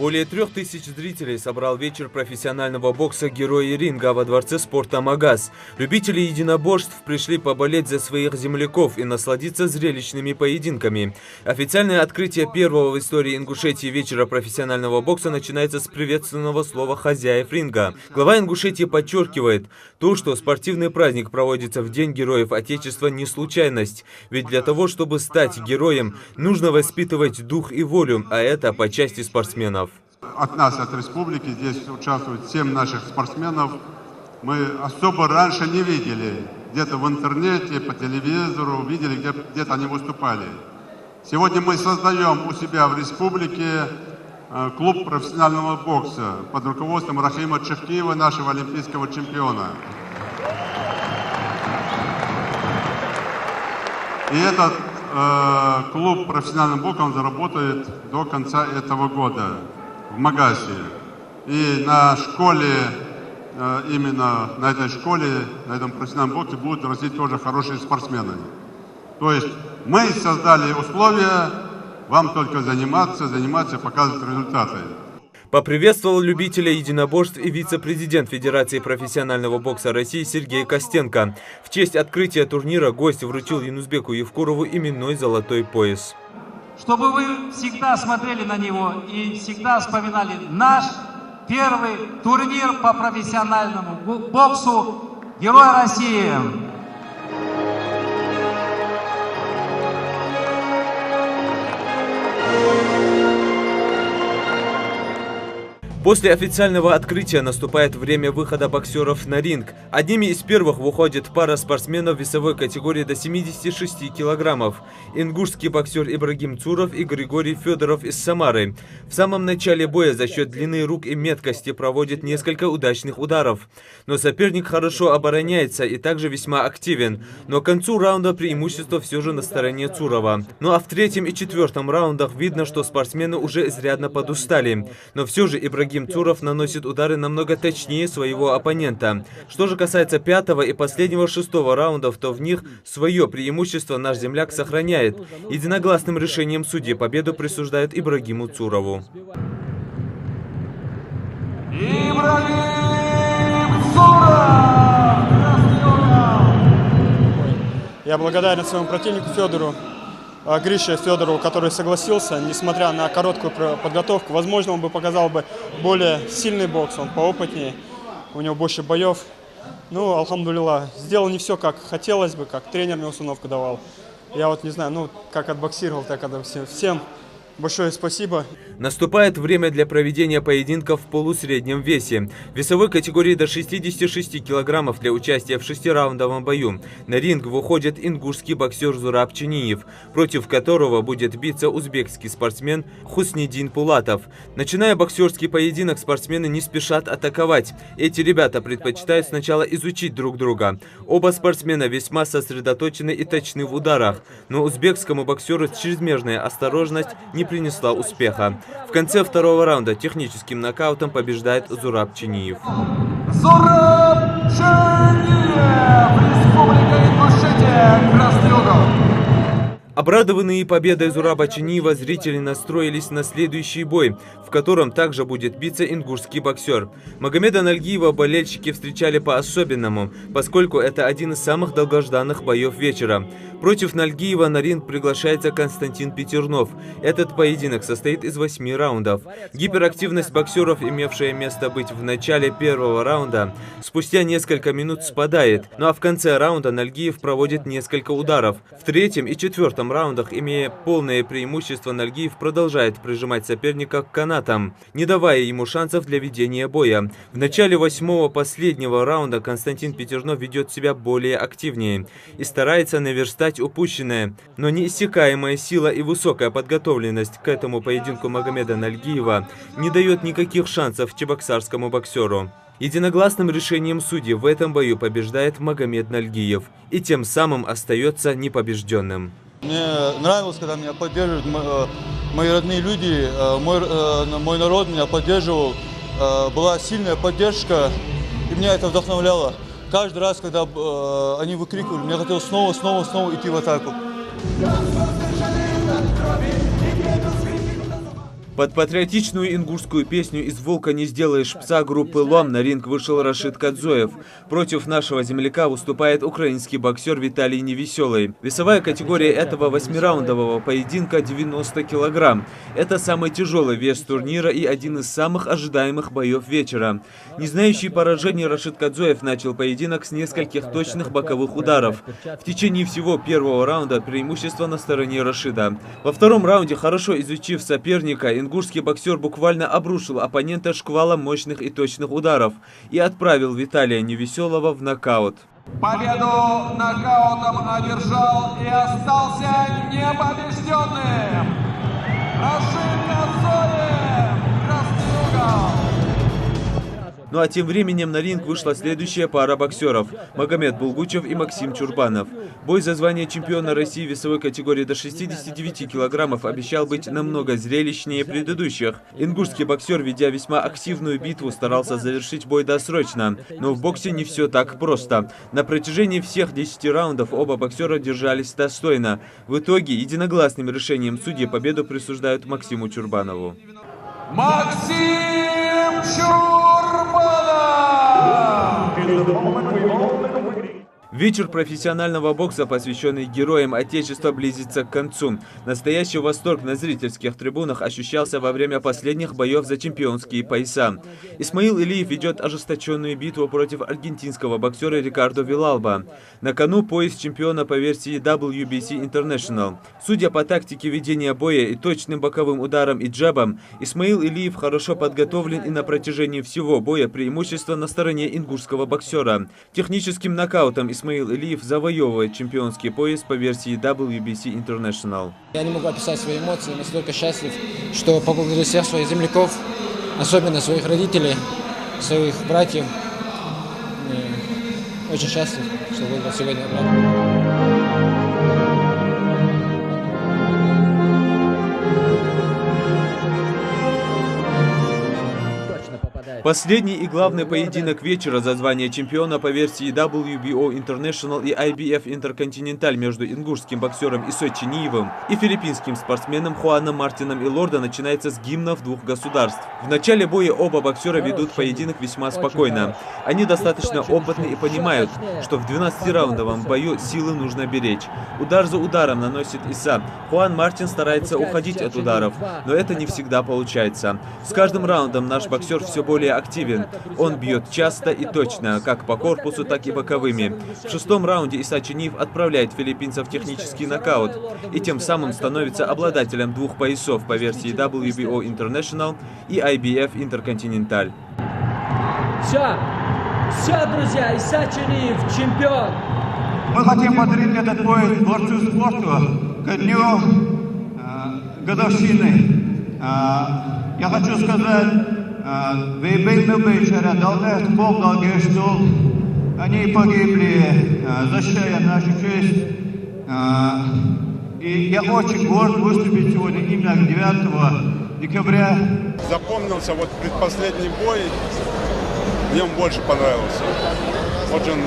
Более 3000 зрителей собрал вечер профессионального бокса «Герои ринга» во дворце спорта «Магаз». Любители единоборств пришли поболеть за своих земляков и насладиться зрелищными поединками. Официальное открытие первого в истории Ингушетии вечера профессионального бокса начинается с приветственного слова хозяев ринга. Глава Ингушетии подчеркивает, то, что спортивный праздник проводится в День Героев Отечества, не случайность. Ведь для того, чтобы стать героем, нужно воспитывать дух и волю, а это по части спортсменов. От нас, от республики, здесь участвуют 7 наших спортсменов. Мы особо раньше не видели. Где-то в интернете, по телевизору, видели, где-то они выступали. Сегодня мы создаем у себя в республике клуб профессионального бокса под руководством Рахима Чевкиева, нашего олимпийского чемпиона. И этот клуб профессионального бокса он заработает до конца этого года в Магасе. И на школе, именно на этой школе, на этом профессиональном боксе будут расти тоже хорошие спортсмены. То есть мы создали условия, вам только заниматься, показывать результаты. Поприветствовал любителя единоборств и вице-президент Федерации профессионального бокса России Сергей Костенко. В честь открытия турнира гость вручил Юнузбеку Евкурову именной золотой пояс. Чтобы вы всегда смотрели на него и всегда вспоминали наш первый турнир по профессиональному боксу «Герой России». После официального открытия наступает время выхода боксеров на ринг. Одними из первых выходит пара спортсменов весовой категории до 76 килограммов. Ингушский боксер Ибрагим Цуров и Григорий Федоров из Самары. В самом начале боя за счет длины рук и меткости проводит несколько удачных ударов. Но соперник хорошо обороняется и также весьма активен. Но к концу раунда преимущество все же на стороне Цурова. Ну а в третьем и четвертом раундах видно, что спортсмены уже изрядно подустали. Но все же Ибрагим Цуров наносит удары намного точнее своего оппонента. Что же касается пятого и последнего шестого раундов, то в них свое преимущество наш земляк сохраняет. Единогласным решением судьи победу присуждают Ибрагиму Цурову. Ибрагим Цуров! Я благодарен своему противнику Федору, Грише Федорову, который согласился, несмотря на короткую подготовку. Возможно, он бы показал бы более сильный бокс, он поопытнее, у него больше боев. Ну, алхамдулилlah, сделал не все, как хотелось бы, как тренер мне установку давал. Я вот не знаю, ну, как отбоксировал, так отбоксировал. Всем большое спасибо. Наступает время для проведения поединков в полусреднем весе. В весовой категории до 66 килограммов для участия в 6-раундовом бою. На ринг выходит ингушский боксер Зураб Чиниев, против которого будет биться узбекский спортсмен Хуснидин Пулатов. Начиная боксерский поединок, спортсмены не спешат атаковать. Эти ребята предпочитают сначала изучить друг друга. Оба спортсмена весьма сосредоточены и точны в ударах. Но узбекскому боксеру чрезмерная осторожность не принесла успеха. В конце второго раунда техническим нокаутом побеждает Зураб Чиниев. Зураб Чиниев! Республика Ингушетия! Красный угол! Обрадованные победой Зураба Чиниева зрители настроились на следующий бой, в котором также будет биться ингушский боксер. Магомеда Нальгиева болельщики встречали по-особенному, поскольку это один из самых долгожданных боев вечера. Против Нальгиева на ринг приглашается Константин Петернов. Этот поединок состоит из 8 раундов. Гиперактивность боксеров, имевшая место быть в начале первого раунда, спустя несколько минут спадает. Ну а в конце раунда Нальгиев проводит несколько ударов. В третьем и четвертом раундах, имея полное преимущество, Нальгиев продолжает прижимать соперника к канатам, не давая ему шансов для ведения боя. В начале 8-го последнего раунда Константин Петернов ведет себя более активнее и старается наверстать упущенное, но неиссякаемая сила и высокая подготовленность к этому поединку Магомеда Нальгиева не дает никаких шансов чебоксарскому боксеру. Единогласным решением судей в этом бою побеждает Магомед Нальгиев и тем самым остается непобежденным. Мне нравилось, когда меня поддерживают мои родные люди, мой народ меня поддерживал. Была сильная поддержка, и меня это вдохновляло. Каждый раз, когда они выкрикивали, мне хотелось снова идти в атаку. Под патриотичную ингушскую песню «Из волка не сделаешь пса» группы «Лом» на ринг вышел Рашид Кадзоев. Против нашего земляка выступает украинский боксер Виталий Невеселый. Весовая категория этого 8-раундового поединка – 90 килограмм. Это самый тяжелый вес турнира и один из самых ожидаемых боев вечера. Не знающий поражений Рашид Кадзоев начал поединок с нескольких точных боковых ударов. В течение всего первого раунда преимущество на стороне Рашида. Во втором раунде, хорошо изучив соперника, ингушский боксер буквально обрушил оппонента шквалом мощных и точных ударов и отправил Виталия Невеселого в нокаут. Победу нокаутом одержал и остался непобежденным Рашид Кадзоев, красный угол. Ну а тем временем на ринг вышла следующая пара боксеров – Магомед Булгучев и Максим Чурбанов. Бой за звание чемпиона России весовой категории до 69 килограммов обещал быть намного зрелищнее предыдущих. Ингушский боксер, ведя весьма активную битву, старался завершить бой досрочно. Но в боксе не все так просто. На протяжении всех 10 раундов оба боксера держались достойно. В итоге единогласным решением судьи победу присуждают Максиму Чурбанову. Максим Чурбанов! Вечер профессионального бокса, посвященный героям Отечества, близится к концу. Настоящий восторг на зрительских трибунах ощущался во время последних боев за чемпионские пояса. Исмаил Илиев ведет ожесточенную битву против аргентинского боксера Рикардо Вилалба. На кону пояс чемпиона по версии WBC International. Судя по тактике ведения боя и точным боковым ударам и джабам, Исмаил Илиев хорошо подготовлен и на протяжении всего боя преимущество на стороне ингушского боксера. Техническим нокаутом Исмаил Илиев завоевывает чемпионский пояс по версии WBC International. Я не могу описать свои эмоции, настолько счастлив, что поблагодарю всех своих земляков, особенно своих родителей, своих братьев. И очень счастлив, что выиграл сегодня. Последний и главный поединок вечера за звание чемпиона по версии WBO International и IBF Intercontinental между ингушским боксером Исой Чиниевым и филиппинским спортсменом Хуаном Мартином Илордо начинается с гимнов двух государств. В начале боя оба боксера ведут поединок весьма спокойно. Они достаточно опытны и понимают, что в 12-раундовом бою силы нужно беречь. Удар за ударом наносит Иса. Хуан Мартин старается уходить от ударов, но это не всегда получается. С каждым раундом наш боксер все более активен. Он бьет часто и точно, как по корпусу, так и боковыми. В шестом раунде Иса Чиниев отправляет филиппинцев в технический нокаут и тем самым становится обладателем двух поясов по версии WBO International и IBF Intercontinental. Все, друзья, Иса Чиниев чемпион. Мы хотим подарить этот пояс дворцу спорту ко дню годовщины. Я хочу сказать, Бог долгий, они погибли, защищая нашу честь. И я очень горд выступить сегодня именно 9 декабря. Запомнился вот предпоследний бой, мне он больше понравился. Очень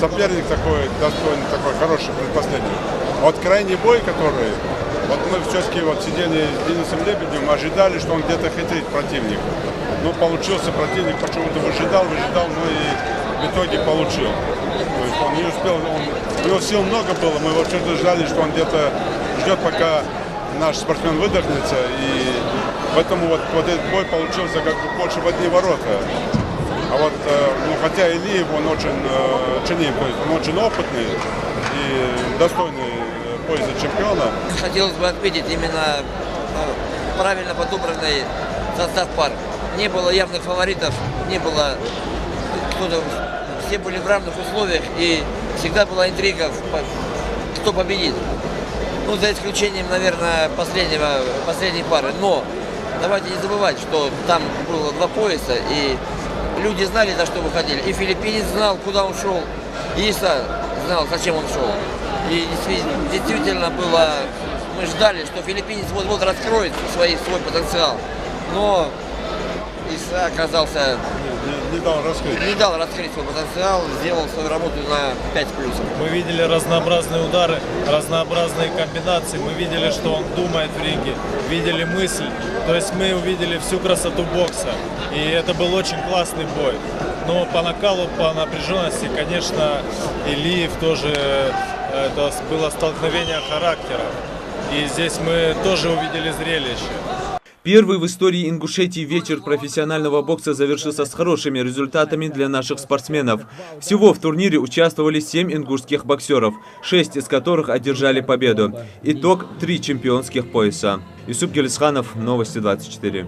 соперник такой, достойный, такой хороший предпоследний. А вот крайний бой, который... Вот мы все-таки вот сидели с Денисом Лебедевым, ожидали, что он где-то хитрит противника. Но получился противник, почему-то выжидал, но и в итоге получил. То есть он не успел, у него сил много было, мы вообще-то ждали, что он где-то ждет, пока наш спортсмен выдохнется. И поэтому вот этот бой получился как бы больше в одни ворота. А вот, хотя Илиев, он очень, Чиниев, то есть он очень опытный и достойный пояса чемпиона. Хотелось бы отметить именно правильно подобранный состав пар. Не было явных фаворитов, не было все были в равных условиях и всегда была интрига, кто победит. Ну, за исключением, наверное, последней пары. Но давайте не забывать, что там было два пояса и люди знали, за что выходили. И филиппинец знал, куда он шел, и Иса знал, зачем он шел. И действительно было, мы ждали, что филиппинец вот-вот раскроет свой потенциал. Но и оказался... Не дал раскрыть свой потенциал, сделал свою работу на 5+. Мы видели разнообразные удары, разнообразные комбинации. Мы видели, что он думает в ринге, видели мысль. То есть мы увидели всю красоту бокса. И это был очень классный бой. Но по накалу, по напряженности, конечно, Илиев тоже, это было столкновение характеров. И здесь мы тоже увидели зрелище. Первый в истории Ингушетии вечер профессионального бокса завершился с хорошими результатами для наших спортсменов. Всего в турнире участвовали 7 ингушских боксеров, 6 из которых одержали победу. Итог – 3 чемпионских пояса. Юсуп Гелисханов, Новости 24.